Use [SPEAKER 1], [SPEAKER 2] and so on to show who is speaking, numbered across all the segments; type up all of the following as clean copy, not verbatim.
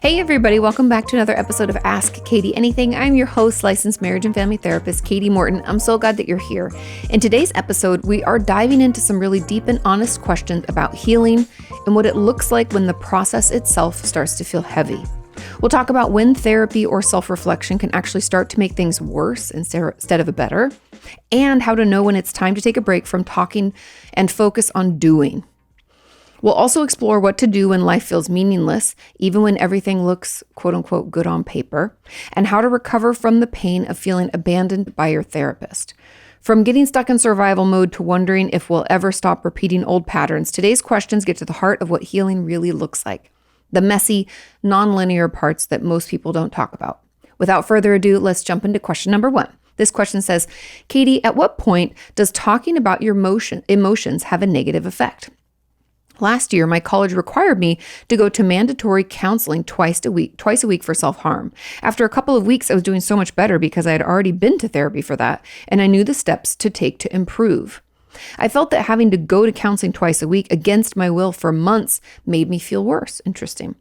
[SPEAKER 1] Hey everybody, welcome back to another episode of Ask Kati Anything. I'm your host, licensed marriage and family therapist, Kati Morton. I'm so glad that you're here. In today's episode, we are diving into some really deep and honest questions about healing and what it looks like when the process itself starts to feel heavy. We'll talk about when therapy or self-reflection can actually start to make things worse instead of better, and how to know when it's time to take a break from talking and focus on doing. We'll also explore what to do when life feels meaningless, even when everything looks quote unquote good on paper, and how to recover from the pain of feeling abandoned by your therapist. From getting stuck in survival mode to wondering if we'll ever stop repeating old patterns, today's questions get to the heart of what healing really looks like. The messy, non-linear parts that most people don't talk about. Without further ado, let's jump into question number 1. This question says, Kati, at what point does talking about your emotions have a negative effect? Last year, my college required me to go to mandatory counseling twice a week for self-harm. After a couple of weeks, I was doing so much better because I had already been to therapy for that, and I knew the steps to take to improve. I felt that having to go to counseling twice a week against my will for months made me feel worse. Interesting.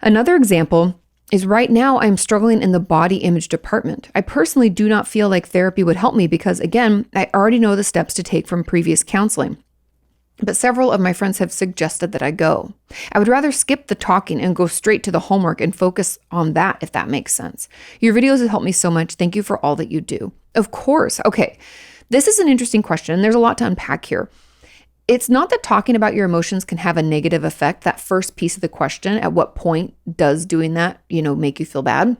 [SPEAKER 1] Another example is right now I'm struggling in the body image department. I personally do not feel like therapy would help me because, again, I already know the steps to take from previous counseling. But several of my friends have suggested that I go. I would rather skip the talking and go straight to the homework and focus on that, if that makes sense. Your videos have helped me so much. Thank you for all that you do. Of course. Okay. This is an interesting question. There's a lot to unpack here. It's not that talking about your emotions can have a negative effect. That first piece of the question, at what point does doing that, make you feel bad?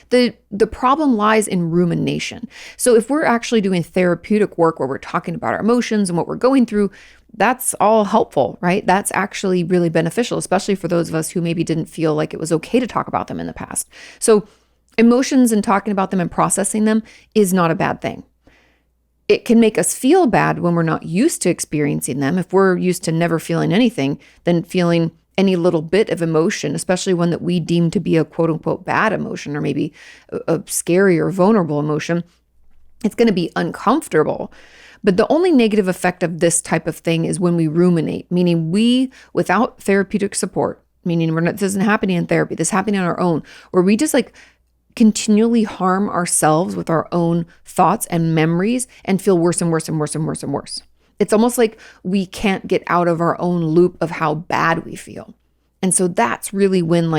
[SPEAKER 1] The problem lies in rumination. So if we're actually doing therapeutic work where we're talking about our emotions and what we're going through, that's all helpful, right? That's actually really beneficial, especially for those of us who maybe didn't feel like it was okay to talk about them in the past. So emotions and talking about them and processing them is not a bad thing. It can make us feel bad when we're not used to experiencing them. If we're used to never feeling anything, then feeling any little bit of emotion, especially one that we deem to be a quote unquote bad emotion or maybe a scary or vulnerable emotion, it's going to be uncomfortable. But the only negative effect of this type of thing is when we ruminate, meaning we, without therapeutic support, meaning this isn't happening in therapy, this is happening on our own, where we just continually harm ourselves with our own thoughts and memories and feel worse and worse and worse and worse and worse. It's almost like we can't get out of our own loop of how bad we feel. And so that's really when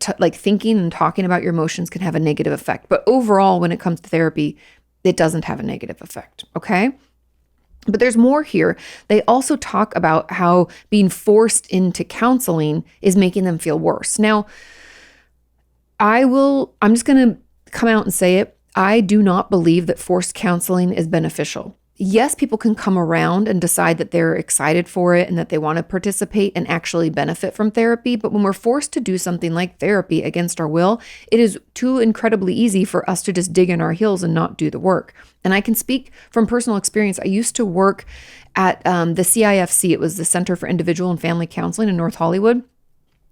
[SPEAKER 1] thinking and talking about your emotions can have a negative effect. But overall, when it comes to therapy, it doesn't have a negative effect, okay? But there's more here. They also talk about how being forced into counseling is making them feel worse. Now, I'm just going to come out and say it. I do not believe that forced counseling is beneficial. Yes, people can come around and decide that they're excited for it and that they want to participate and actually benefit from therapy. But when we're forced to do something like therapy against our will, it is too incredibly easy for us to just dig in our heels and not do the work. And I can speak from personal experience. I used to work at the CIFC. It was the Center for Individual and Family Counseling in North Hollywood.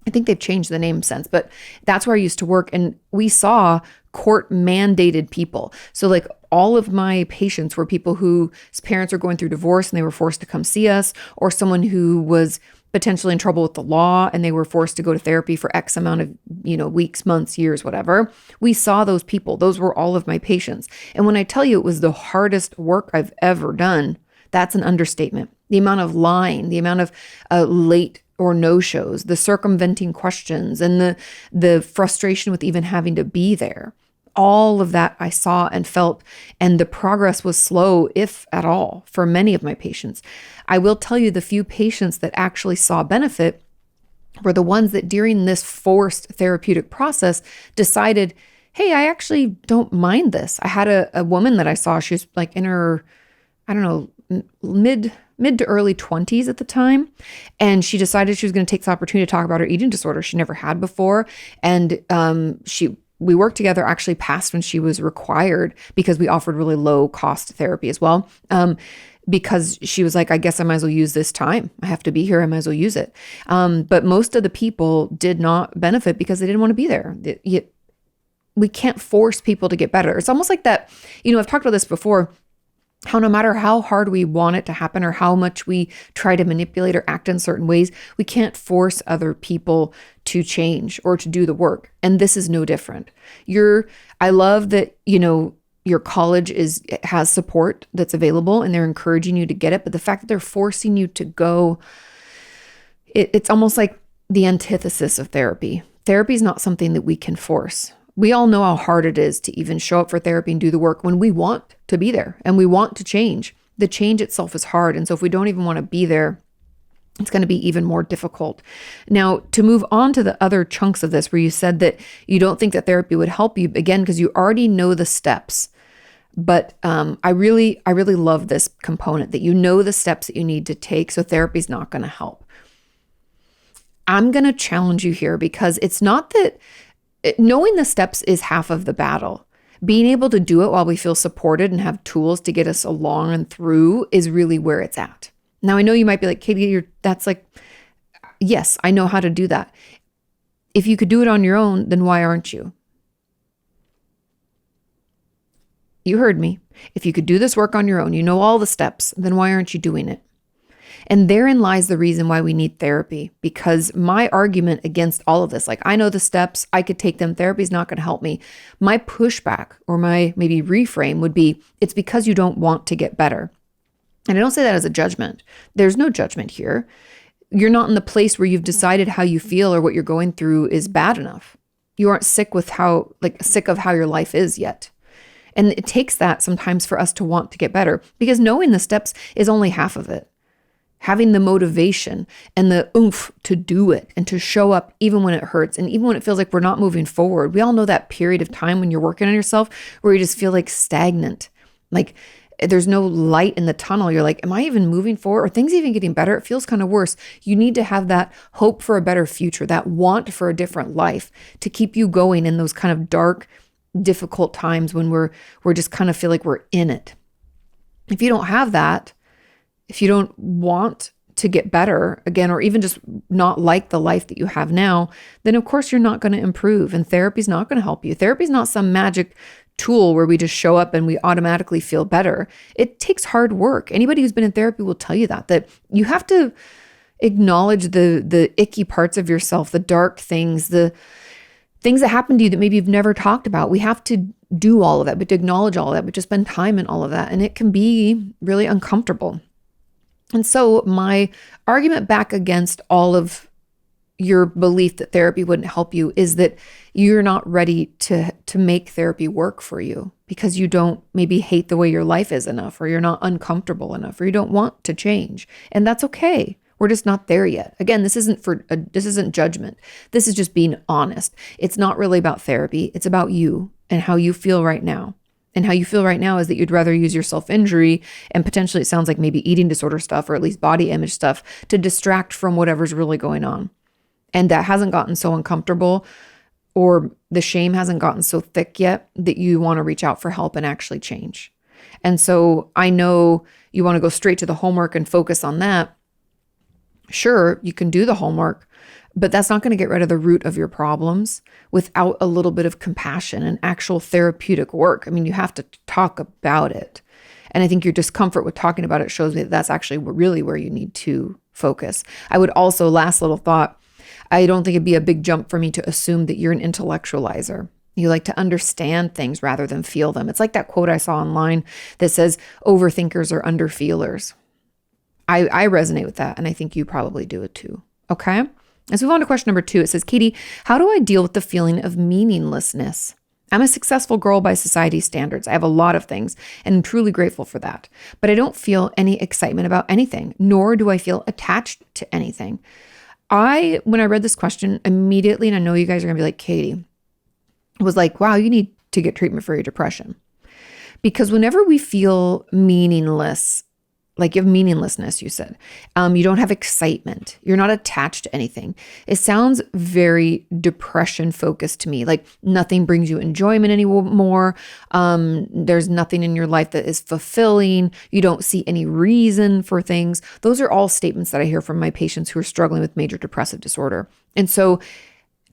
[SPEAKER 1] I think they've changed the name since, but that's where I used to work. And we saw court mandated people. So all of my patients were people whose parents were going through divorce and they were forced to come see us, or someone who was potentially in trouble with the law and they were forced to go to therapy for X amount of, weeks, months, years, whatever. We saw those people. Those were all of my patients. And when I tell you it was the hardest work I've ever done, that's an understatement. The amount of lying, the amount of late or no-shows, the circumventing questions, and the frustration with even having to be there. All of that I saw and felt, and the progress was slow, if at all, for many of my patients. I will tell you the few patients that actually saw benefit were the ones that during this forced therapeutic process decided, hey, I actually don't mind this. I had a woman that I saw, she was in her, mid to early 20s at the time. And she decided she was going to take the opportunity to talk about her eating disorder she never had before. And we worked together actually past when she was required because we offered really low cost therapy as well. Because she was like, I guess I might as well use this time. I have to be here. I might as well use it. But most of the people did not benefit because they didn't want to be there. We can't force people to get better. It's almost like that, I've talked about this before. How no matter how hard we want it to happen or how much we try to manipulate or act in certain ways, we can't force other people to change or to do the work. And this is no different. I love that, your college has support that's available and they're encouraging you to get it. But the fact that they're forcing you to go, it's almost like the antithesis of therapy. Therapy is not something that we can force. We all know how hard it is to even show up for therapy and do the work when we want to be there and we want to change. The change itself is hard. And so if we don't even want to be there, it's going to be even more difficult. Now, to move on to the other chunks of this, where you said that you don't think that therapy would help you, again, because you already know the steps. But I really love this component that you know the steps that you need to take. So therapy is not going to help. I'm going to challenge you here because it's not that knowing the steps is half of the battle. Being able to do it while we feel supported and have tools to get us along and through is really where it's at. Now, I know you might be like, Kati, that's like, yes, I know how to do that. If you could do it on your own, then why aren't you? You heard me. If you could do this work on your own, you know all the steps, then why aren't you doing it? And therein lies the reason why we need therapy, because my argument against all of this, like I know the steps, I could take them, therapy is not going to help me. My pushback or my maybe reframe would be, it's because you don't want to get better. And I don't say that as a judgment. There's no judgment here. You're not in the place where you've decided how you feel or what you're going through is bad enough. You aren't sick of how your life is yet. And it takes that sometimes for us to want to get better, because knowing the steps is only half of it. Having the motivation and the oomph to do it and to show up even when it hurts and even when it feels like we're not moving forward. We all know that period of time when you're working on yourself where you just feel like stagnant, like there's no light in the tunnel. You're like, am I even moving forward? Are things even getting better? It feels kind of worse. You need to have that hope for a better future, that want for a different life to keep you going in those kind of dark, difficult times when we're just kind of feel like we're in it. If you don't have that, if you don't want to get better again, or even just not like the life that you have now, then of course you're not going to improve, and therapy is not going to help you. Therapy is not some magic tool where we just show up and we automatically feel better. It takes hard work. Anybody who's been in therapy will tell you that you have to acknowledge the icky parts of yourself, the dark things, the things that happen to you that maybe you've never talked about. We have to do all of that, but to acknowledge all of that, but to spend time in all of that. And it can be really uncomfortable. And so my argument back against all of your belief that therapy wouldn't help you is that you're not ready to make therapy work for you because you don't maybe hate the way your life is enough, or you're not uncomfortable enough, or you don't want to change. And that's okay. We're just not there yet. Again, this isn't judgment. This is just being honest. It's not really about therapy. It's about you and how you feel right now. And how you feel right now is that you'd rather use your self-injury and potentially it sounds like maybe eating disorder stuff or at least body image stuff to distract from whatever's really going on. And that hasn't gotten so uncomfortable, or the shame hasn't gotten so thick yet that you want to reach out for help and actually change. And so I know you want to go straight to the homework and focus on that. Sure, you can do the homework, but that's not going to get rid of the root of your problems without a little bit of compassion and actual therapeutic work. I mean, you have to talk about it. And I think your discomfort with talking about it shows me that that's actually really where you need to focus. I would also, last little thought, I don't think it'd be a big jump for me to assume that you're an intellectualizer. You like to understand things rather than feel them. It's like that quote I saw online that says, overthinkers are underfeelers. I resonate with that, and I think you probably do it too. Okay? Let's move on to question number 2. It says, Kati, how do I deal with the feeling of meaninglessness? I'm a successful girl by society's standards. I have a lot of things, and I'm truly grateful for that. But I don't feel any excitement about anything, nor do I feel attached to anything. When I read this question immediately, and I know you guys are going to be like, Kati, was like, wow, you need to get treatment for your depression. Because whenever we feel meaningless, like you have meaninglessness, you said, you don't have excitement, you're not attached to anything. It sounds very depression focused to me, like nothing brings you enjoyment anymore. There's nothing in your life that is fulfilling. You don't see any reason for things. Those are all statements that I hear from my patients who are struggling with major depressive disorder. And so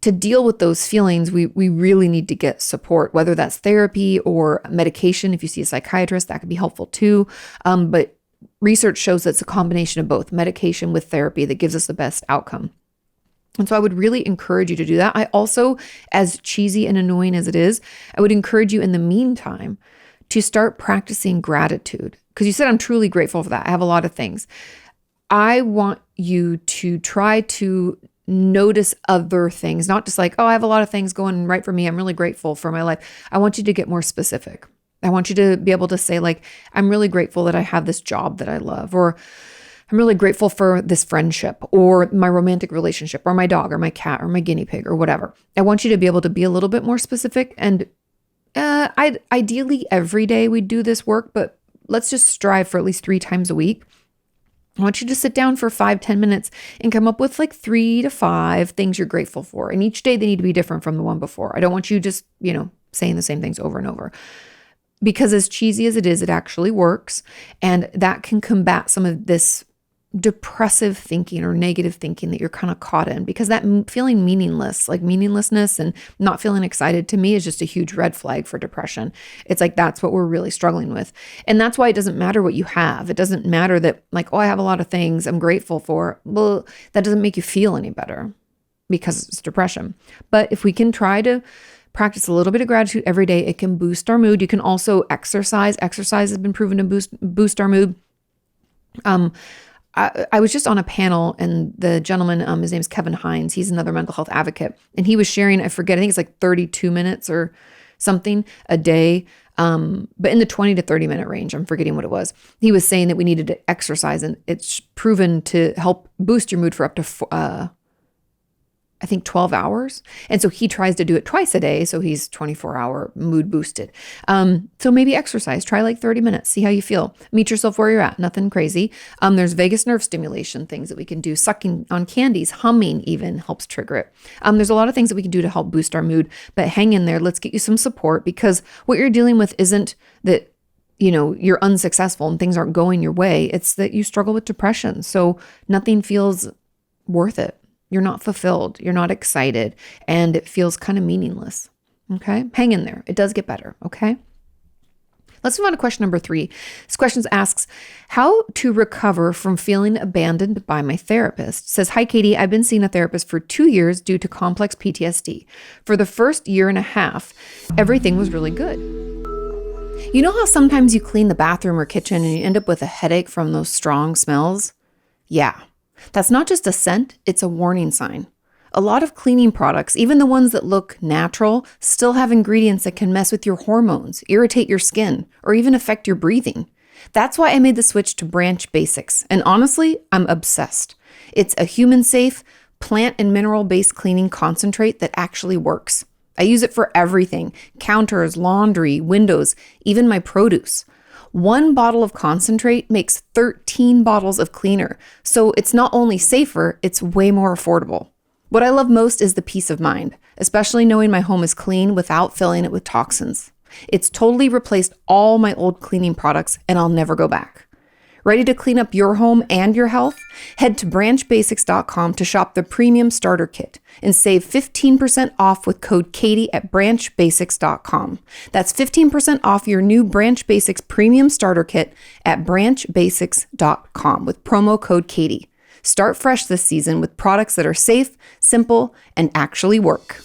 [SPEAKER 1] to deal with those feelings, we really need to get support, whether that's therapy or medication. If you see a psychiatrist, that could be helpful too. But research shows that it's a combination of both medication with therapy that gives us the best outcome. And so I would really encourage you to do that. I also, as cheesy and annoying as it is, I would encourage you in the meantime to start practicing gratitude. Because you said, I'm truly grateful for that. I have a lot of things. I want you to try to notice other things, not just like, oh, I have a lot of things going right for me. I'm really grateful for my life. I want you to get more specific. I want you to be able to say like, I'm really grateful that I have this job that I love, or I'm really grateful for this friendship or my romantic relationship or my dog or my cat or my guinea pig or whatever. I want you to be able to be a little bit more specific. And ideally every day we do this work, but let's just strive for at least 3 times a week. I want you to sit down for 5-10 minutes and come up with like 3 to 5 things you're grateful for. And each day they need to be different from the one before. I don't want you just, saying the same things over and over. Because as cheesy as it is, it actually works. And that can combat some of this depressive thinking or negative thinking that you're kind of caught in, because that feeling meaningless, like meaninglessness and not feeling excited, to me is just a huge red flag for depression. It's like, that's what we're really struggling with. And that's why it doesn't matter what you have. It doesn't matter that like, oh, I have a lot of things I'm grateful for. Well, that doesn't make you feel any better because it's depression. But if we can try to practice a little bit of gratitude every day, it can boost our mood. You can also exercise. Exercise has been proven to boost our mood. I was just on a panel, and the gentleman, his name is Kevin Hines. He's another mental health advocate. And he was sharing, I think it's like 32 minutes or something a day, but in the 20 to 30 minute range. I'm forgetting what it was. He was saying that we needed to exercise, and it's proven to help boost your mood for up to 12 hours. And so he tries to do it twice a day. So he's 24-hour mood boosted. So maybe exercise, try like 30 minutes, see how you feel. Meet yourself where you're at, nothing crazy. There's vagus nerve stimulation things that we can do. Sucking on candies, humming even helps trigger it. There's a lot of things that we can do to help boost our mood, but hang in there. Let's get you some support, because what you're dealing with isn't that you're unsuccessful and things aren't going your way. It's that you struggle with depression. So nothing feels worth it. You're not fulfilled. You're not excited. And it feels kind of meaningless. Okay. Hang in there. It does get better. Okay. Let's move on to question number 3. This question asks, how to recover from feeling abandoned by my therapist. It says, hi, Kati. I've been seeing a therapist for 2 years due to complex PTSD. For the first year and a half, everything was really good. You know how sometimes you clean the bathroom or kitchen and you end up with a headache from those strong smells? Yeah. That's not just a scent, it's a warning sign. A lot of cleaning products, even the ones that look natural, still have ingredients that can mess with your hormones, irritate your skin, or even affect your breathing. That's why I made the switch to Branch Basics. And honestly, I'm obsessed. It's a human-safe, plant and mineral-based cleaning concentrate that actually works. I use it for everything: counters, laundry, windows, even my produce. 1 bottle of concentrate makes 13 bottles of cleaner. So it's not only safer, it's way more affordable. What I love most is the peace of mind, especially knowing my home is clean without filling it with toxins. It's totally replaced all my old cleaning products, and I'll never go back. Ready to clean up your home and your health? Head to branchbasics.com to shop the premium starter kit and save 15% off with code Kati at branchbasics.com. That's 15% off your new Branch Basics premium starter kit at branchbasics.com with promo code Kati. Start fresh this season with products that are safe, simple, and actually work.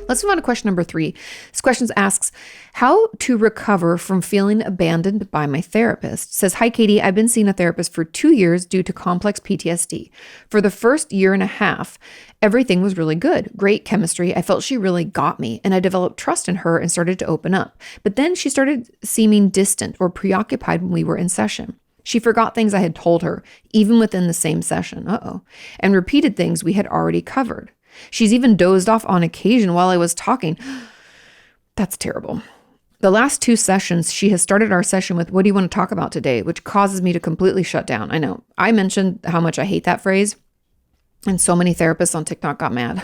[SPEAKER 1] Let's move on to question number 3. This question asks, how to recover from feeling abandoned by my therapist. It says, hi, Kati. I've been seeing a therapist for 2 years due to complex PTSD. For the first year and a half, everything was really good. Great chemistry. I felt she really got me, and I developed trust in her and started to open up. But then she started seeming distant or preoccupied when we were in session. She forgot things I had told her, even within the same session, and repeated things we had already covered. She's even dozed off on occasion while I was talking. That's terrible. The last 2 sessions, she has started our session with, what do you want to talk about today? Which causes me to completely shut down. I know. I mentioned how much I hate that phrase, and so many therapists on TikTok got mad.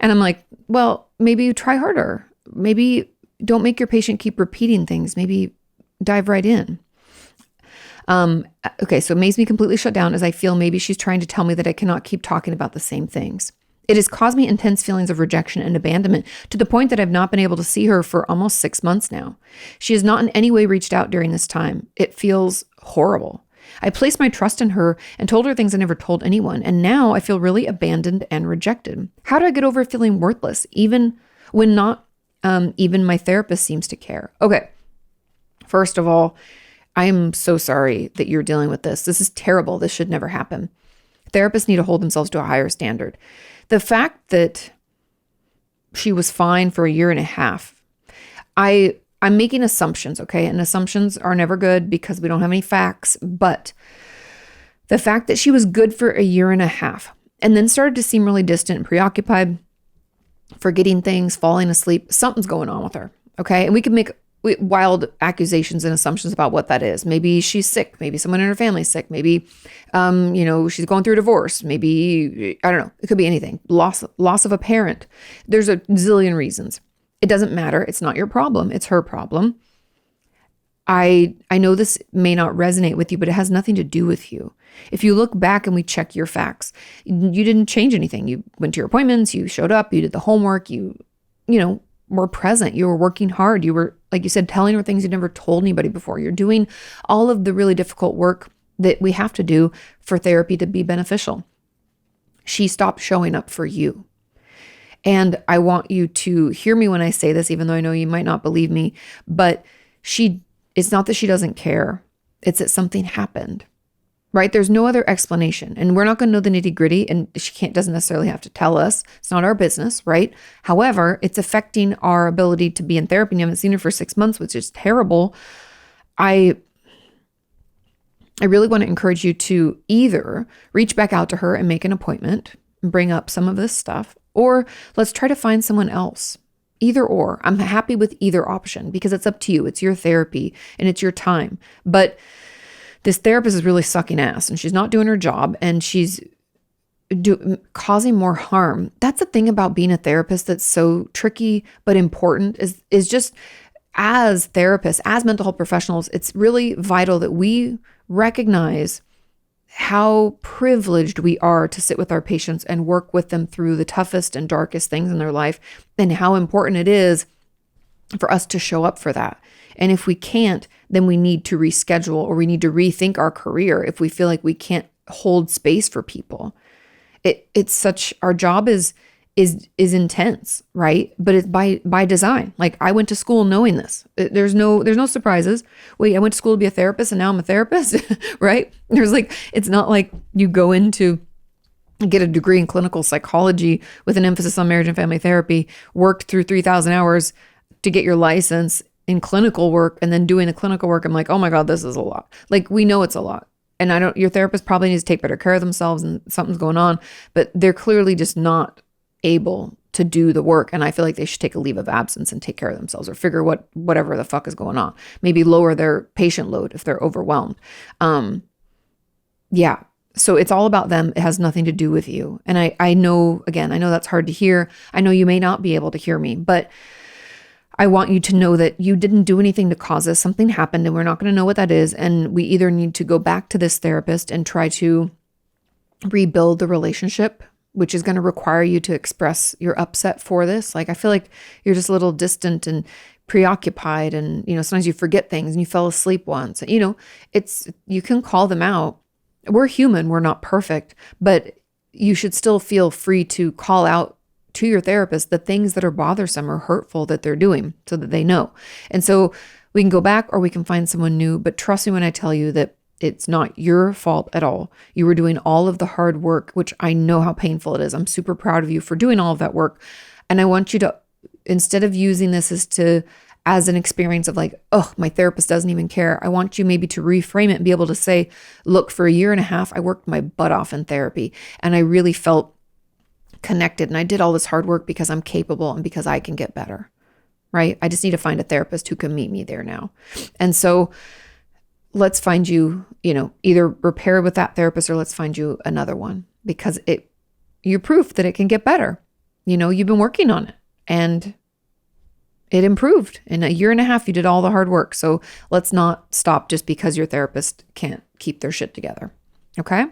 [SPEAKER 1] And I'm like, well, maybe you try harder. Maybe don't make your patient keep repeating things. Maybe dive right in. Okay, so it makes me completely shut down as I feel maybe she's trying to tell me that I cannot keep talking about the same things. It has caused me intense feelings of rejection and abandonment to the point that I've not been able to see her for almost 6 months now. She has not in any way reached out during this time. It feels horrible. I placed my trust in her and told her things I never told anyone, and now I feel really abandoned and rejected. How do I get over feeling worthless, even when not even my therapist seems to care? Okay, first of all, I am so sorry that you're dealing with this. This is terrible. This should never happen. Therapists need to hold themselves to a higher standard. The fact that she was fine for a year and a half, I'm making assumptions, okay? And assumptions are never good because we don't have any facts. But the fact that she was good for a year and a half and then started to seem really distant and preoccupied, forgetting things, falling asleep, something's going on with her, okay? And we can make wild accusations and assumptions about what that is. Maybe she's sick. Maybe someone in her family's sick. Maybe, she's going through a divorce. Maybe, I don't know. It could be anything. Loss of a parent. There's a zillion reasons. It doesn't matter. It's not your problem. It's her problem. I know this may not resonate with you, but it has nothing to do with you. If you look back and we check your facts, you didn't change anything. You went to your appointments. You showed up. You did the homework. You were present. You were working hard. You were, like you said, telling her things you never told anybody before. You're doing all of the really difficult work that we have to do for therapy to be beneficial. She stopped showing up for you. And I want you to hear me when I say this, even though I know you might not believe me, but it's not that she doesn't care. It's that something happened, right? There's no other explanation, and we're not going to know the nitty gritty, and she doesn't necessarily have to tell us. It's not our business, right? However, it's affecting our ability to be in therapy. And you haven't seen her for 6 months, which is terrible. I really want to encourage you to either reach back out to her and make an appointment and bring up some of this stuff, or let's try to find someone else. Either or. I'm happy with either option because it's up to you. It's your therapy and it's your time. But this therapist is really sucking ass and she's not doing her job and she's causing more harm. That's the thing about being a therapist that's so tricky but important is just as therapists, as mental health professionals, it's really vital that we recognize how privileged we are to sit with our patients and work with them through the toughest and darkest things in their life, and how important it is for us to show up for that. And if we can't, then we need to reschedule or we need to rethink our career if we feel like we can't hold space for people. Our job is intense, right? But it's by design. Like I went to school knowing this. There's no surprises. Wait, I went to school to be a therapist and now I'm a therapist, right? It's not like you go into get a degree in clinical psychology with an emphasis on marriage and family therapy, worked through 3,000 hours to get your license in clinical work, and then doing the clinical work. I'm like, oh my God, this is a lot. Like we know it's a lot. And your therapist probably needs to take better care of themselves and something's going on, but they're clearly just not able to do the work. And I feel like they should take a leave of absence and take care of themselves or figure whatever the fuck is going on. Maybe lower their patient load if they're overwhelmed. Yeah. So it's all about them. It has nothing to do with you. And I know that's hard to hear. I know you may not be able to hear me, but I want you to know that you didn't do anything to cause this. Something happened and we're not going to know what that is. And we either need to go back to this therapist and try to rebuild the relationship, which is going to require you to express your upset for this. Like, I feel like you're just a little distant and preoccupied and, sometimes you forget things and you fell asleep once. You can call them out. We're human. We're not perfect, but you should still feel free to call out to your therapist the things that are bothersome or hurtful that they're doing so that they know. And so we can go back or we can find someone new, but trust me when I tell you that it's not your fault at all. You were doing all of the hard work, which I know how painful it is. I'm super proud of you for doing all of that work. And I want you to, instead of using this as an experience of like, oh, my therapist doesn't even care, I want you maybe to reframe it and be able to say, look, for a year and a half, I worked my butt off in therapy and I really felt connected. And I did all this hard work because I'm capable and because I can get better, right? I just need to find a therapist who can meet me there now. And so let's find you, either repair with that therapist or let's find you another one because you're proof that it can get better. You've been working on it and it improved. In a year and a half, you did all the hard work. So let's not stop just because your therapist can't keep their shit together. Okay?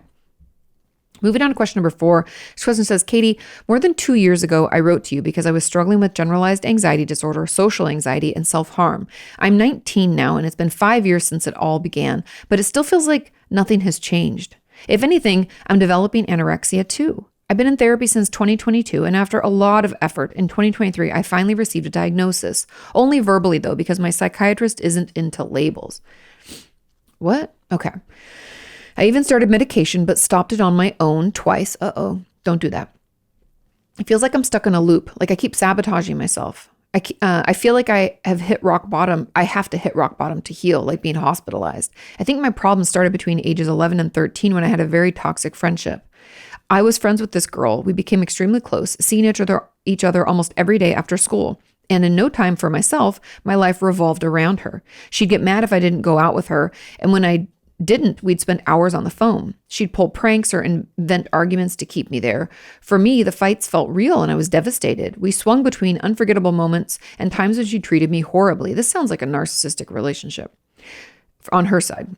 [SPEAKER 1] Moving on to question number 4. This question says, Kati, more than 2 years ago, I wrote to you because I was struggling with generalized anxiety disorder, social anxiety, and self-harm. I'm 19 now, and it's been 5 years since it all began, but it still feels like nothing has changed. If anything, I'm developing anorexia too. I've been in therapy since 2022, and after a lot of effort, in 2023, I finally received a diagnosis. Only verbally, though, because my psychiatrist isn't into labels. What? Okay. I even started medication, but stopped it on my own twice. Don't do that. It feels like I'm stuck in a loop, like I keep sabotaging myself. I feel like I have hit rock bottom. I have to hit rock bottom to heal, like being hospitalized. I think my problem started between ages 11 and 13 when I had a very toxic friendship. I was friends with this girl. We became extremely close, seeing each other almost every day after school. And in no time for myself, my life revolved around her. She'd get mad if I didn't go out with her. And when I didn't, we'd spend hours on the phone. She'd pull pranks or invent arguments to keep me there. For me, the fights felt real and I was devastated. We swung between unforgettable moments and times when she treated me horribly. This sounds like a narcissistic relationship on her side.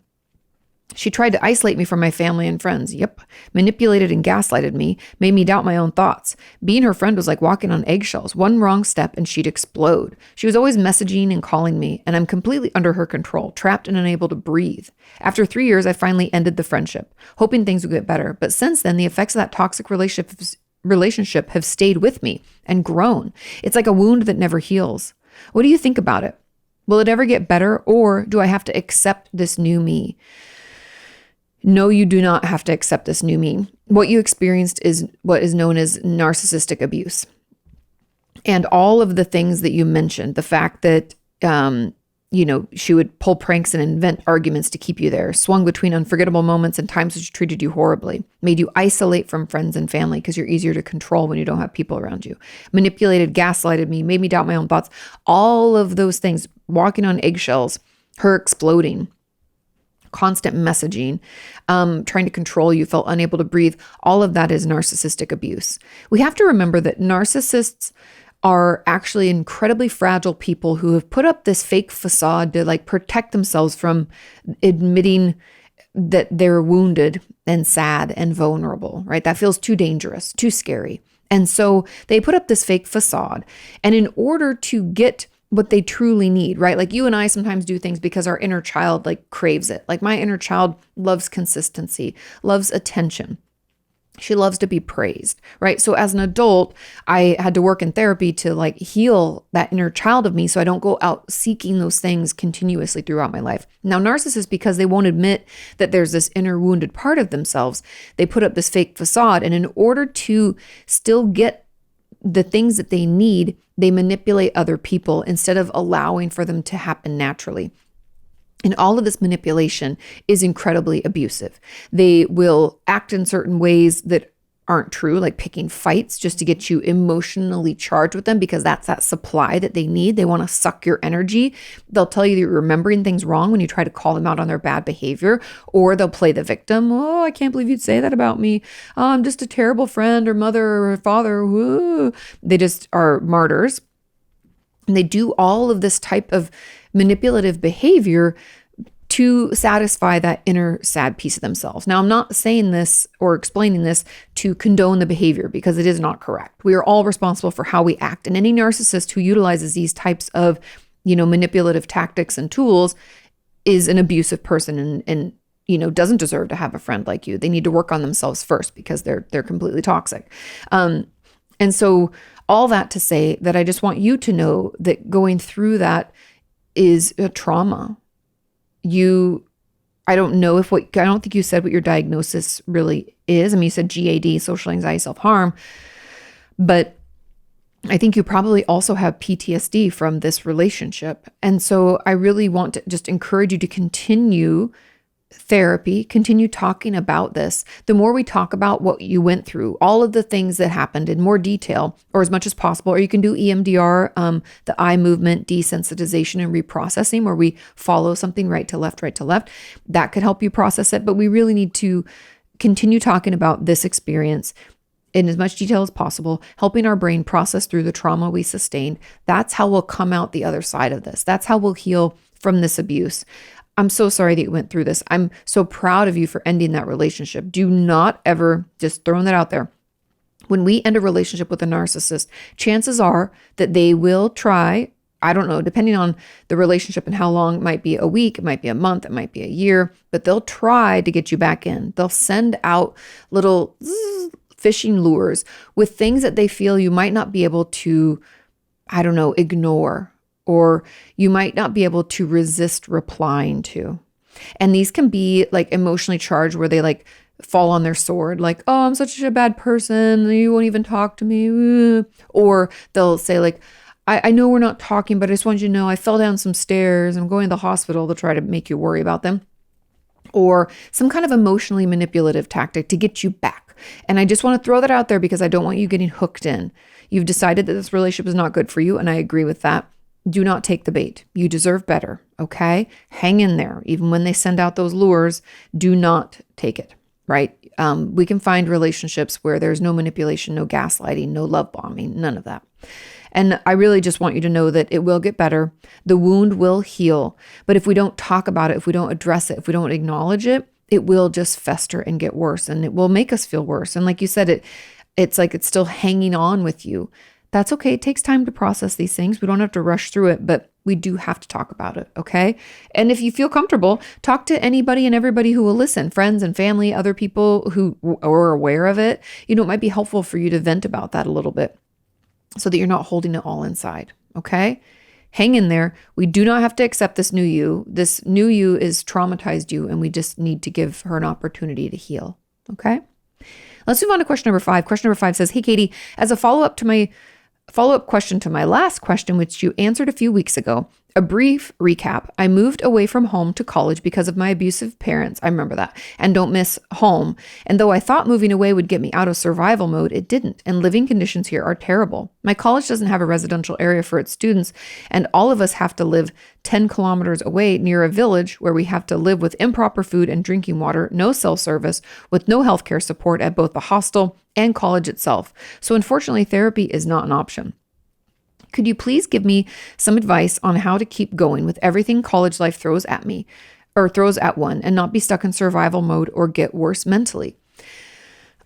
[SPEAKER 1] She tried to isolate me from my family and friends. Yep. Manipulated and gaslighted me, made me doubt my own thoughts. Being her friend was like walking on eggshells. One wrong step and she'd explode. She was always messaging and calling me, and I'm completely under her control, trapped and unable to breathe. After 3 years, I finally ended the friendship, hoping things would get better. But since then, the effects of that toxic relationship have stayed with me and grown. It's like a wound that never heals. What do you think about it? Will it ever get better, or do I have to accept this new me? No, you do not have to accept this new me. What you experienced is what is known as narcissistic abuse. And all of the things that you mentioned, the fact that, she would pull pranks and invent arguments to keep you there, swung between unforgettable moments and times that she treated you horribly, made you isolate from friends and family because you're easier to control when you don't have people around you, manipulated, gaslighted me, made me doubt my own thoughts. All of those things, walking on eggshells, her exploding, constant messaging, trying to control you, felt unable to breathe. All of that is narcissistic abuse. We have to remember that narcissists are actually incredibly fragile people who have put up this fake facade to like protect themselves from admitting that they're wounded and sad and vulnerable, right? That feels too dangerous, too scary. And so they put up this fake facade. And in order to get what they truly need, right? Like you and I sometimes do things because our inner child like craves it. Like my inner child loves consistency, loves attention. She loves to be praised, right? So as an adult, I had to work in therapy to like heal that inner child of me so I don't go out seeking those things continuously throughout my life. Now, narcissists, because they won't admit that there's this inner wounded part of themselves, they put up this fake facade. And in order to still get the things that they need, they manipulate other people instead of allowing for them to happen naturally. And all of this manipulation is incredibly abusive. They will act in certain ways that aren't true, like picking fights just to get you emotionally charged with them because that's that supply that they need. They want to suck your energy. They'll tell you that you're remembering things wrong when you try to call them out on their bad behavior, or they'll play the victim. Oh, I can't believe you'd say that about me. Oh, I'm just a terrible friend or mother or father. Woo. They just are martyrs. And they do all of this type of manipulative behavior to satisfy that inner sad piece of themselves. Now, I'm not saying this or explaining this to condone the behavior because it is not correct. We are all responsible for how we act. And any narcissist who utilizes these types of, manipulative tactics and tools is an abusive person and doesn't deserve to have a friend like you. They need to work on themselves first because they're completely toxic. And so all that to say that I just want you to know that going through that is a trauma. I don't think you said what your diagnosis really is. I mean, you said GAD, social anxiety, self-harm, but I think you probably also have PTSD from this relationship. And so I really want to just encourage you to continue therapy, continue talking about this. The more we talk about what you went through, all of the things that happened in more detail or as much as possible, or you can do EMDR, the eye movement, desensitization and reprocessing, where we follow something right to left. That could help you process it. But we really need to continue talking about this experience in as much detail as possible, helping our brain process through the trauma we sustained. That's how we'll come out the other side of this. That's how we'll heal from this abuse. I'm so sorry that you went through this. I'm so proud of you for ending that relationship. Do not ever, just throwing that out there. When we end a relationship with a narcissist, chances are that they will try, I don't know, depending on the relationship and how long, it might be a week, it might be a month, it might be a year, but they'll try to get you back in. They'll send out little fishing lures with things that they feel you might not be able to, I don't know, ignore, or you might not be able to resist replying to. And these can be like emotionally charged where they like fall on their sword, like, oh, I'm such a bad person, you won't even talk to me. Or they'll say like, I know we're not talking, but I just want you to know I fell down some stairs, I'm going to the hospital. They'll try to make you worry about them. Or some kind of emotionally manipulative tactic to get you back. And I just want to throw that out there because I don't want you getting hooked in. You've decided that this relationship is not good for you, and I agree with that. Do not take the bait. You deserve better, okay? Hang in there. Even when they send out those lures, do not take it, right? We can find relationships where there's no manipulation, no gaslighting, no love bombing, none of that. And I really just want you to know that it will get better. The wound will heal. But if we don't talk about it, if we don't address it, if we don't acknowledge it, it will just fester and get worse, and it will make us feel worse. And like you said, it's like it's still hanging on with you. That's okay. It takes time to process these things. We don't have to rush through it, but we do have to talk about it, okay? And if you feel comfortable, talk to anybody and everybody who will listen, friends and family, other people who are aware of it. You know, it might be helpful for you to vent about that a little bit so that you're not holding it all inside, okay? Hang in there. We do not have to accept this new you. This new you is traumatized you, and we just need to give her an opportunity to heal, okay? Let's move on to question number 5. Question number 5 says, hey, Kati, as a follow-up question to my last question, which you answered a few weeks ago, a brief recap. I moved away from home to college because of my abusive parents. I remember that. And don't miss home. And though I thought moving away would get me out of survival mode, it didn't. And living conditions here are terrible. My college doesn't have a residential area for its students, and all of us have to live 10 kilometers away near a village where we have to live with improper food and drinking water, no self-service, with no healthcare support at both the hostel and college itself. So unfortunately, therapy is not an option. Could you please give me some advice on how to keep going with everything college life throws at me, or throws at one, and not be stuck in survival mode or get worse mentally?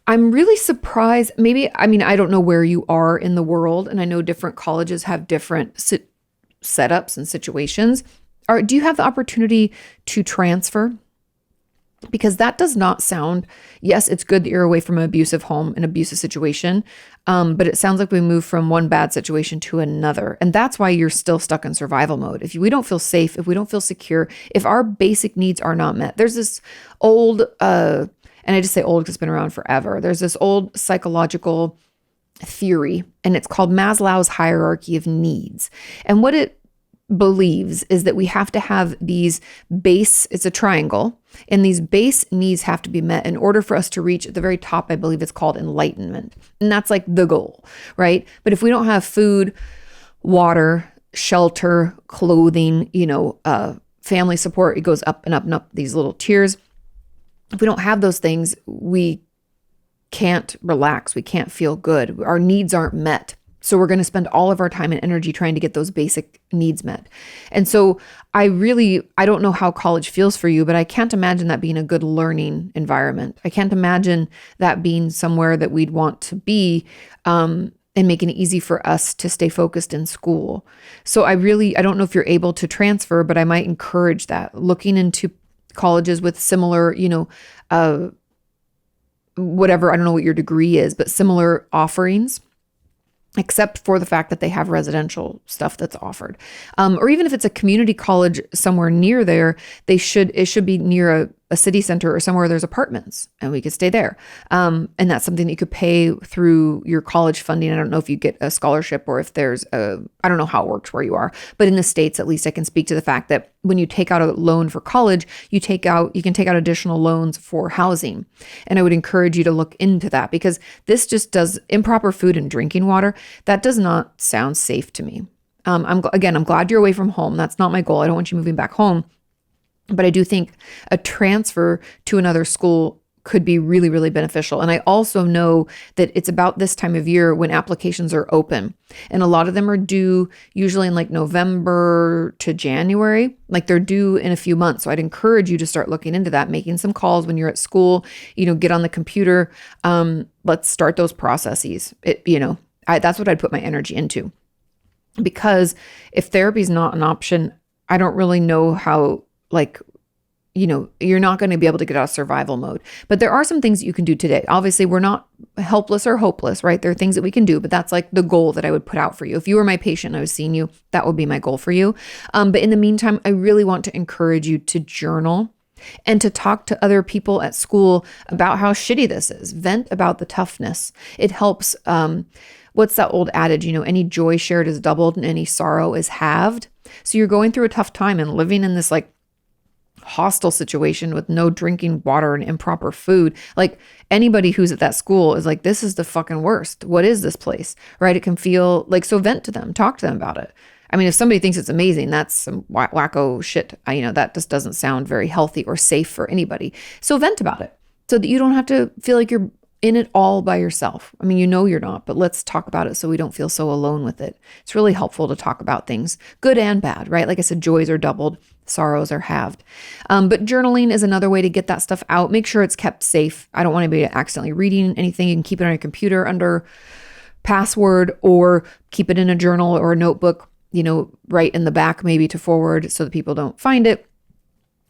[SPEAKER 1] I'm really surprised. I don't know where you are in the world, and I know different colleges have different setups and situations. Do you have the opportunity to transfer? Because that does not sound, yes, it's good that you're away from an abusive home, an abusive situation, but it sounds like we move from one bad situation to another. And that's why you're still stuck in survival mode. If we don't feel safe, if we don't feel secure, if our basic needs are not met, there's this old, and I just say old because it's been around forever. There's this old psychological theory, and it's called Maslow's hierarchy of needs. And what it believes is that we have to have these base, it's a triangle, and these base needs have to be met in order for us to reach at the very top. I believe it's called enlightenment. And that's like the goal, right? But if we don't have food, water, shelter, clothing, family support, it goes up and up and up these little tiers. If we don't have those things, we can't relax. We can't feel good. Our needs aren't met. So we're going to spend all of our time and energy trying to get those basic needs met. And so I don't know how college feels for you, but I can't imagine that being a good learning environment. I can't imagine that being somewhere that we'd want to be, and making it easy for us to stay focused in school. So I don't know if you're able to transfer, but I might encourage that. Looking into colleges with similar, whatever, I don't know what your degree is, but similar offerings, except for the fact that they have residential stuff that's offered. Or even if it's a community college somewhere near there, it should be near a city center or somewhere there's apartments, and we could stay there. And that's something that you could pay through your college funding. I don't know if you get a scholarship or if there's I don't know how it works where you are, but in the States, at least I can speak to the fact that when you take out a loan for college, you can take out additional loans for housing. And I would encourage you to look into that, because this just does improper food and drinking water. That does not sound safe to me. I'm glad you're away from home. That's not my goal. I don't want you moving back home. But I do think a transfer to another school could be really, really beneficial. And I also know that it's about this time of year when applications are open. And a lot of them are due usually in like November to January. Like they're due in a few months. So I'd encourage you to start looking into that, making some calls when you're at school, get on the computer. Let's start those processes. That's what I'd put my energy into. Because if therapy is not an option, I don't really know how, you're not going to be able to get out of survival mode. But there are some things that you can do today. Obviously, we're not helpless or hopeless, right? There are things that we can do, but that's like the goal that I would put out for you. If you were my patient and I was seeing you, that would be my goal for you. But in the meantime, I really want to encourage you to journal and to talk to other people at school about how shitty this is. Vent about the toughness. It helps. What's that old adage? Any joy shared is doubled and any sorrow is halved. So you're going through a tough time and living in this like hostile situation with no drinking water and improper food. Like anybody who's at that school is like, this is the fucking worst. What is this place? Right? It can feel like, so vent to them, talk to them about it. I mean, if somebody thinks it's amazing, that's some wacko shit. That just doesn't sound very healthy or safe for anybody. So vent about it so that you don't have to feel like you're in it all by yourself. I mean, you're not, but let's talk about it so we don't feel so alone with it. It's really helpful to talk about things, good and bad, right? Like I said, joys are doubled, sorrows are halved. But journaling is another way to get that stuff out. Make sure it's kept safe. I don't want anybody accidentally reading anything. You can keep it on your computer under password or keep it in a journal or a notebook, right in the back, maybe to forward so that people don't find it.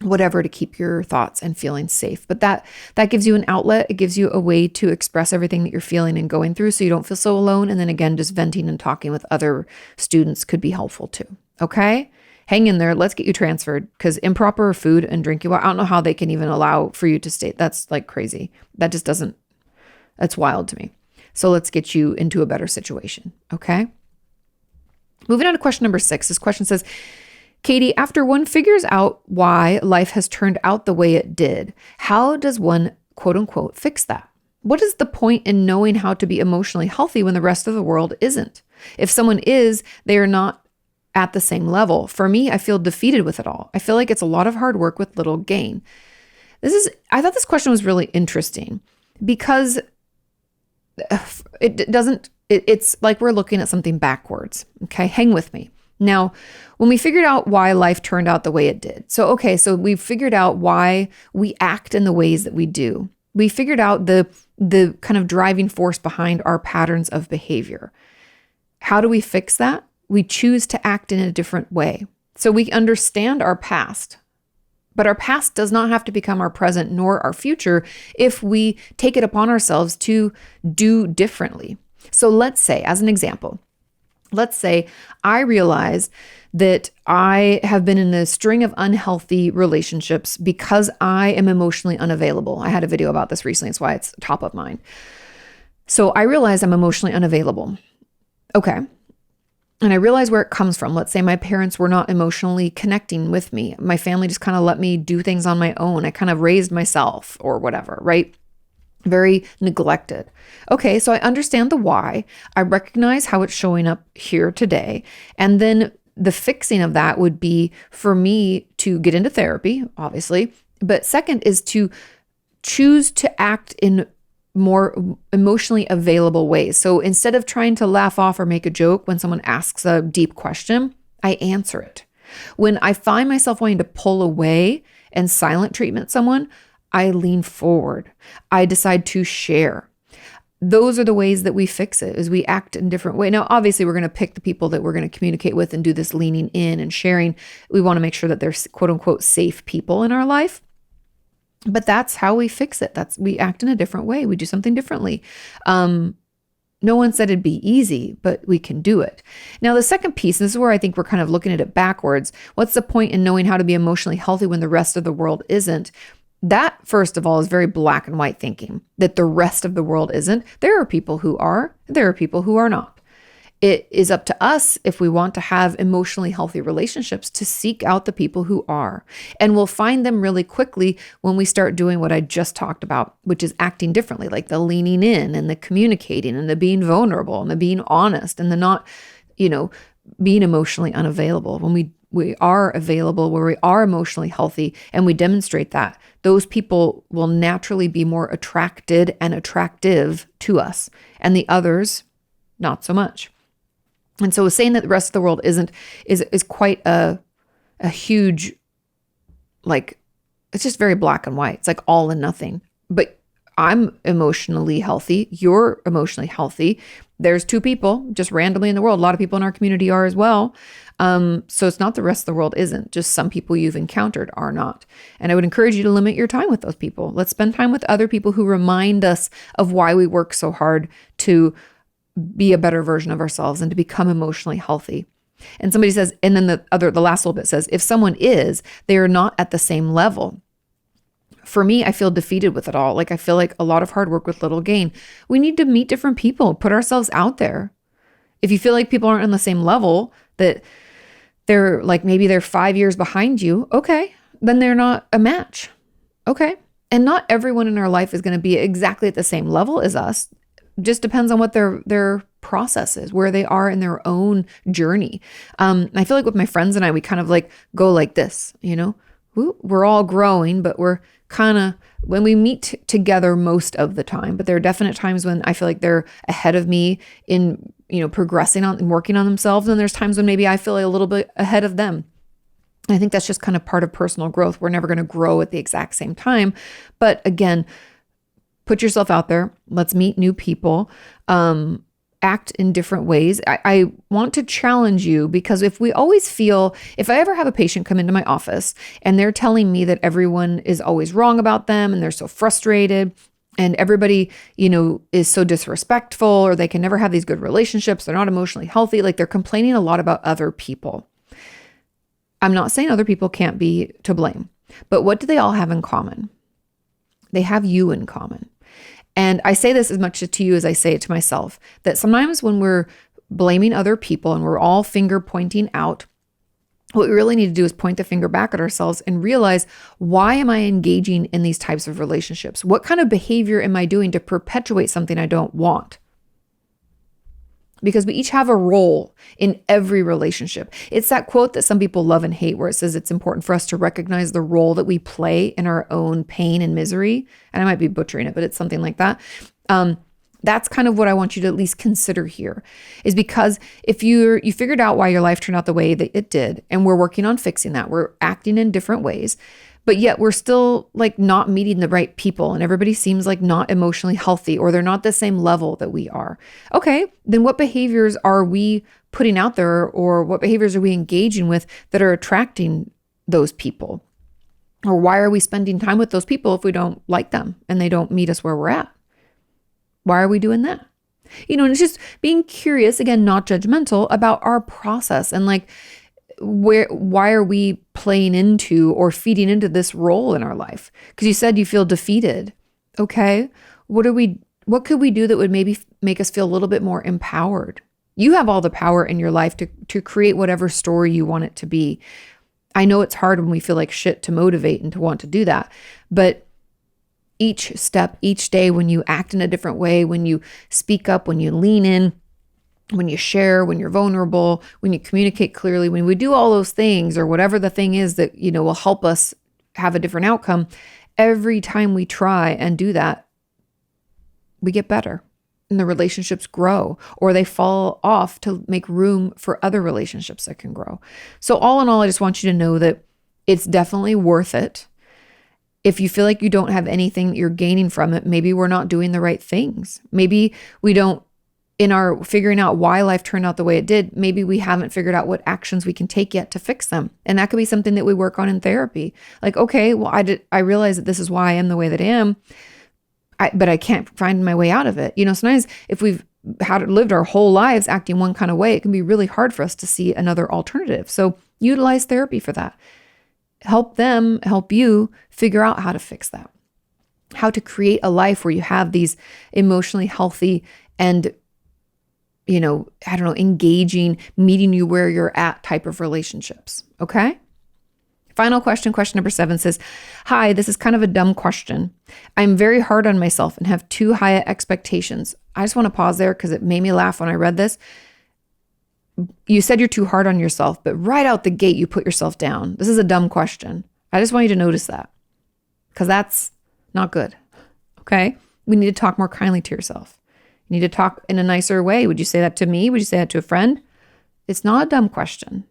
[SPEAKER 1] Whatever to keep your thoughts and feelings safe. But that gives you an outlet. It gives you a way to express everything that you're feeling and going through so you don't feel so alone. And then again, just venting and talking with other students could be helpful too. Okay? Hang in there. Let's get you transferred because improper food and drinking water, I don't know how they can even allow for you to stay. That's like crazy. That's wild to me. So let's get you into a better situation. Okay? Moving on to question number 6. This question says, Kati, after one figures out why life has turned out the way it did, how does one, quote unquote, fix that? What is the point in knowing how to be emotionally healthy when the rest of the world isn't? If someone is, they are not at the same level. For me, I feel defeated with it all. I feel like it's a lot of hard work with little gain. I thought this question was really interesting because it's like we're looking at something backwards. Okay, hang with me. Now, when we figured out why life turned out the way it did, so we figured out why we act in the ways that we do. We figured out the kind of driving force behind our patterns of behavior. How do we fix that? We choose to act in a different way. So we understand our past, but our past does not have to become our present nor our future if we take it upon ourselves to do differently. So let's say, as an example, let's say I realize that I have been in a string of unhealthy relationships because I am emotionally unavailable. I had a video about this recently. That's why it's top of mind. So I realize I'm emotionally unavailable. Okay. And I realize where it comes from. Let's say my parents were not emotionally connecting with me. My family just kind of let me do things on my own. I kind of raised myself or whatever, right? Very neglected. Okay, so I understand the why. I recognize how it's showing up here today. And then the fixing of that would be for me to get into therapy, obviously. But second is to choose to act in more emotionally available ways. So instead of trying to laugh off or make a joke when someone asks a deep question, I answer it. When I find myself wanting to pull away and silent treatment someone, I lean forward. I decide to share. Those are the ways that we fix it, is we act in different ways. Now, obviously, we're going to pick the people that we're going to communicate with and do this leaning in and sharing. We want to make sure that they're quote unquote safe people in our life. But that's how we fix it. We act in a different way. We do something differently. No one said it'd be easy, but we can do it. Now, the second piece, and this is where I think we're kind of looking at it backwards. What's the point in knowing how to be emotionally healthy when the rest of the world isn't? That, first of all, is very black and white thinking, that the rest of the world isn't. There are people who are, there are people who are not. It is up to us, if we want to have emotionally healthy relationships, to seek out the people who are. And we'll find them really quickly when we start doing what I just talked about, which is acting differently, like the leaning in and the communicating and the being vulnerable and the being honest and the not, being emotionally unavailable. we are available, where we are emotionally healthy, and we demonstrate that, those people will naturally be more attracted and attractive to us, and the others, not so much. And so saying that the rest of the world is quite a huge, like, it's just very black and white. It's like all and nothing. But I'm emotionally healthy. You're emotionally healthy. There's two people just randomly in the world. A lot of people in our community are as well. So it's not the rest of the world isn't. Just some people you've encountered are not. And I would encourage you to limit your time with those people. Let's spend time with other people who remind us of why we work so hard to be a better version of ourselves and to become emotionally healthy. And somebody says, and then the last little bit says, if someone is, they are not at the same level. For me, I feel defeated with it all. Like I feel like a lot of hard work with little gain. We need to meet different people, put ourselves out there. If you feel like people aren't on the same level, that they're like, maybe they're 5 years behind you, okay, then they're not a match. Okay. And not everyone in our life is going to be exactly at the same level as us. Just depends on what their process is, where they are in their own journey. I feel like with my friends and I, we kind of like go like this, we're all growing, but we're kind of, when we meet together most of the time, but there are definite times when I feel like they're ahead of me in, progressing on and working on themselves. And there's times when maybe I feel like a little bit ahead of them. I think that's just kind of part of personal growth. We're never going to grow at the exact same time. But again, put yourself out there. Let's meet new people. Act in different ways. I want to challenge you, because if I ever have a patient come into my office and they're telling me that everyone is always wrong about them and they're so frustrated and everybody, is so disrespectful, or they can never have these good relationships, they're not emotionally healthy, like they're complaining a lot about other people. I'm not saying other people can't be to blame, but what do they all have in common? They have you in common. And I say this as much to you as I say it to myself, that sometimes when we're blaming other people and we're all finger pointing out, what we really need to do is point the finger back at ourselves and realize, why am I engaging in these types of relationships? What kind of behavior am I doing to perpetuate something I don't want? Because we each have a role in every relationship. It's that quote that some people love and hate, where it says it's important for us to recognize the role that we play in our own pain and misery. And I might be butchering it, but it's something like that. That's kind of what I want you to at least consider here, is because if you figured out why your life turned out the way that it did, and we're working on fixing that, we're acting in different ways, but yet we're still like not meeting the right people, and everybody seems like not emotionally healthy, or they're not the same level that we are. Okay, then what behaviors are we putting out there, or what behaviors are we engaging with that are attracting those people? Or why are we spending time with those people if we don't like them and they don't meet us where we're at? Why are we doing that? And it's just being curious, again, not judgmental, about our process, and like, why are we playing into or feeding into this role in our life? Because you said you feel defeated. Okay, what could we do that would maybe make us feel a little bit more empowered? You have all the power in your life to create whatever story you want it to be. I know it's hard when we feel like shit to motivate and to want to do that, but each step, each day, when you act in a different way, when you speak up, when you lean in, when you share, when you're vulnerable, when you communicate clearly, when we do all those things, or whatever the thing is that, will help us have a different outcome, every time we try and do that, we get better and the relationships grow, or they fall off to make room for other relationships that can grow. So all in all, I just want you to know that it's definitely worth it. If you feel like you don't have anything that you're gaining from it, maybe we're not doing the right things. Maybe we don't, in our figuring out why life turned out the way it did, maybe we haven't figured out what actions we can take yet to fix them. And that could be something that we work on in therapy. Like, okay, well, I realize that this is why I am the way that I am, but I can't find my way out of it. Sometimes if we've lived our whole lives acting one kind of way, it can be really hard for us to see another alternative. So utilize therapy for that. Help you figure out how to fix that. How to create a life where you have these emotionally healthy and engaging, meeting you where you're at type of relationships. Okay. Final question. Question number 7 says, hi, this is kind of a dumb question. I'm very hard on myself and have too high expectations. I just want to pause there because it made me laugh when I read this. you said you're too hard on yourself, but right out the gate, you put yourself down. This is a dumb question. I just want you to notice that because that's not good. Okay. We need to talk more kindly to yourself. You need to talk in a nicer way. Would you say that to me? Would you say that to a friend? It's not a dumb question.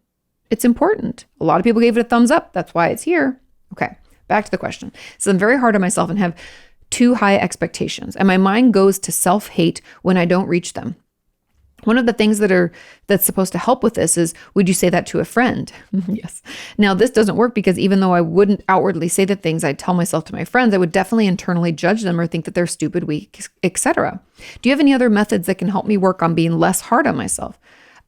[SPEAKER 1] It's important. A lot of people gave it a thumbs up. That's why it's here. Okay. Back to the question. So I'm very hard on myself and have too high expectations. And my mind goes to self-hate when I don't reach them. One of the things that's supposed to help with this is, would you say that to a friend? Yes. Now, this doesn't work because even though I wouldn't outwardly say the things I tell myself to my friends, I would definitely internally judge them or think that they're stupid, weak, etc. Do you have any other methods that can help me work on being less hard on myself?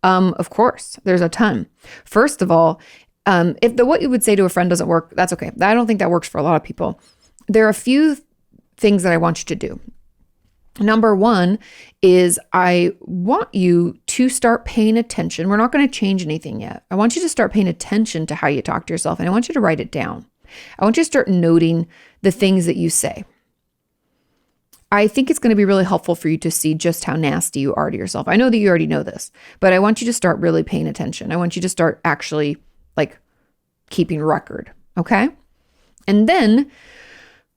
[SPEAKER 1] Of course, there's a ton. First of all, if what you would say to a friend doesn't work, that's okay. I don't think that works for a lot of people. There are a few things that I want you to do. Number one is I want you to start paying attention. We're not going to change anything yet. I want you to start paying attention to how you talk to yourself, and I want you to write it down. I want you to start noting the things that you say. I think it's going to be really helpful for you to see just how nasty you are to yourself. I know that you already know this, but I want you to start really paying attention. I want you to start actually keeping record. Okay. And then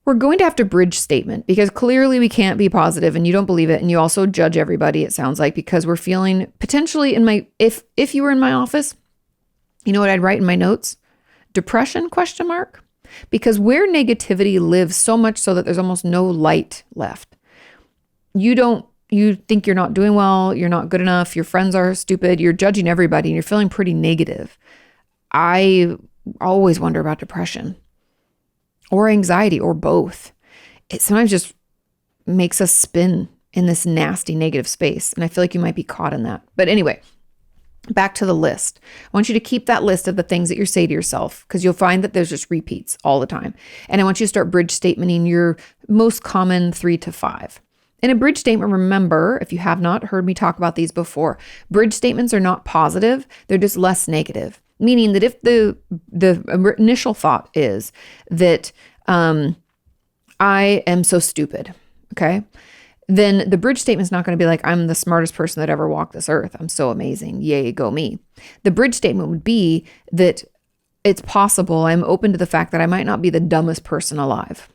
[SPEAKER 1] we're going to have to bridge statement because clearly we can't be positive and you don't believe it. And you also judge everybody, it sounds like, because we're feeling potentially if you were in my office, you know what I'd write in my notes? Depression, ? Because where negativity lives so much so that there's almost no light left. You think you're not doing well, you're not good enough, your friends are stupid, you're judging everybody and you're feeling pretty negative. I always wonder about depression or anxiety or both. It sometimes just makes us spin in this nasty negative space. And I feel like you might be caught in that. But anyway, back to the list. I want you to keep that list of the things that you say to yourself because you'll find that there's just repeats all the time. And I want you to start bridge statementing your most common 3 to 5. In a bridge statement, remember, if you have not heard me talk about these before, bridge statements are not positive. They're just less negative. Meaning that if the initial thought is that I am so stupid, okay, then the bridge statement is not going to be like, I'm the smartest person that ever walked this earth. I'm so amazing. Yay, go me. The bridge statement would be that it's possible. I'm open to the fact that I might not be the dumbest person alive.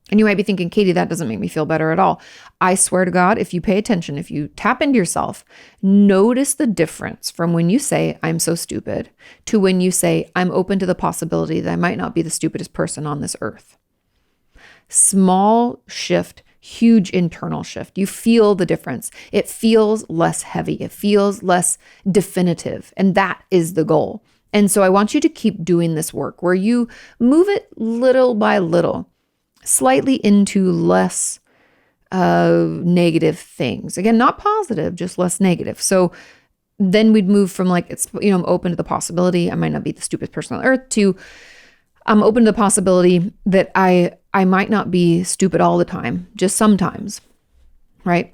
[SPEAKER 1] And you might be thinking, Kati, that doesn't make me feel better at all. I swear to God, if you pay attention, if you tap into yourself, notice the difference from when you say, I'm so stupid, to when you say, I'm open to the possibility that I might not be the stupidest person on this earth. Small shift, huge internal shift. You feel the difference. It feels less heavy. It feels less definitive. And that is the goal. And so I want you to keep doing this work where you move it little by little, slightly into less negative things. Again, not positive, just less negative. So then we'd move from I'm open to the possibility I might not be the stupidest person on earth to I'm open to the possibility that I might not be stupid all the time, just sometimes, right?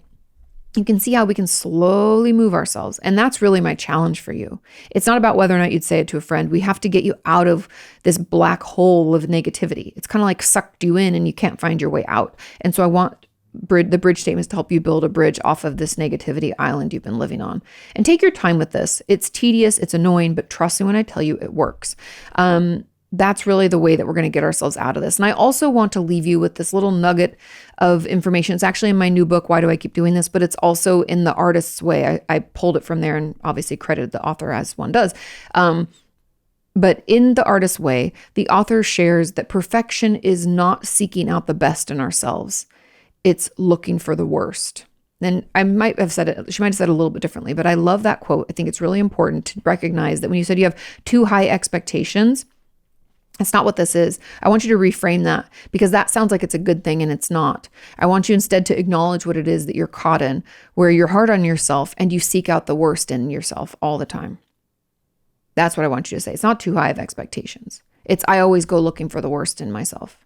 [SPEAKER 1] You can see how we can slowly move ourselves. And that's really my challenge for you. It's not about whether or not you'd say it to a friend. We have to get you out of this black hole of negativity. It's kind of like sucked you in and you can't find your way out. And so I want the bridge statements to help you build a bridge off of this negativity island you've been living on. And take your time with this. It's tedious, it's annoying, but trust me when I tell you it works. That's really the way that we're going to get ourselves out of this. And I also want to leave you with this little nugget of information. It's actually in my new book, Why Do I Keep Doing This? But it's also in The Artist's Way. I pulled it from there and obviously credited the author as one does. But in The Artist's Way, the author shares that perfection is not seeking out the best in ourselves. It's looking for the worst. And I might have said it, she might have said it a little bit differently, but I love that quote. I think it's really important to recognize that when you said you have too high expectations, that's not what this is. I want you to reframe that because that sounds like it's a good thing and it's not. I want you instead to acknowledge what it is that you're caught in, where you're hard on yourself and you seek out the worst in yourself all the time. That's what I want you to say. It's not too high of expectations. It's I always go looking for the worst in myself.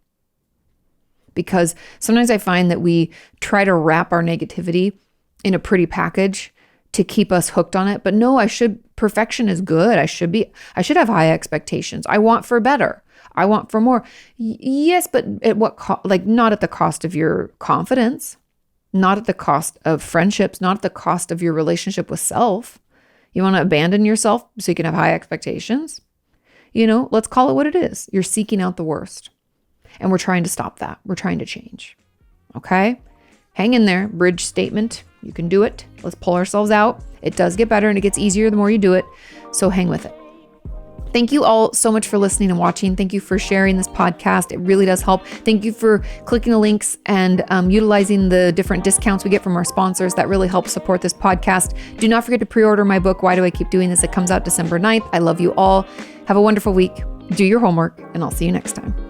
[SPEAKER 1] Because sometimes I find that we try to wrap our negativity in a pretty package to keep us hooked on it. But no, perfection is good. I should have high expectations. I want for better. I want for more. Yes, but at what cost? Not at the cost of your confidence. not at the cost of friendships, not at the cost of your relationship with self. You want to abandon yourself so you can have high expectations? Let's call it what it is. You're seeking out the worst. And we're trying to stop that. We're trying to change. Okay? Hang in there. Bridge statement. You can do it. Let's pull ourselves out. It does get better and it gets easier the more you do it. So hang with it. Thank you all so much for listening and watching. Thank you for sharing this podcast. It really does help. Thank you for clicking the links and utilizing the different discounts we get from our sponsors. That really helps support this podcast. Do not forget to pre-order my book, Why Do I Keep Doing This? It comes out December 9th. I love you all. Have a wonderful week. Do your homework, and I'll see you next time.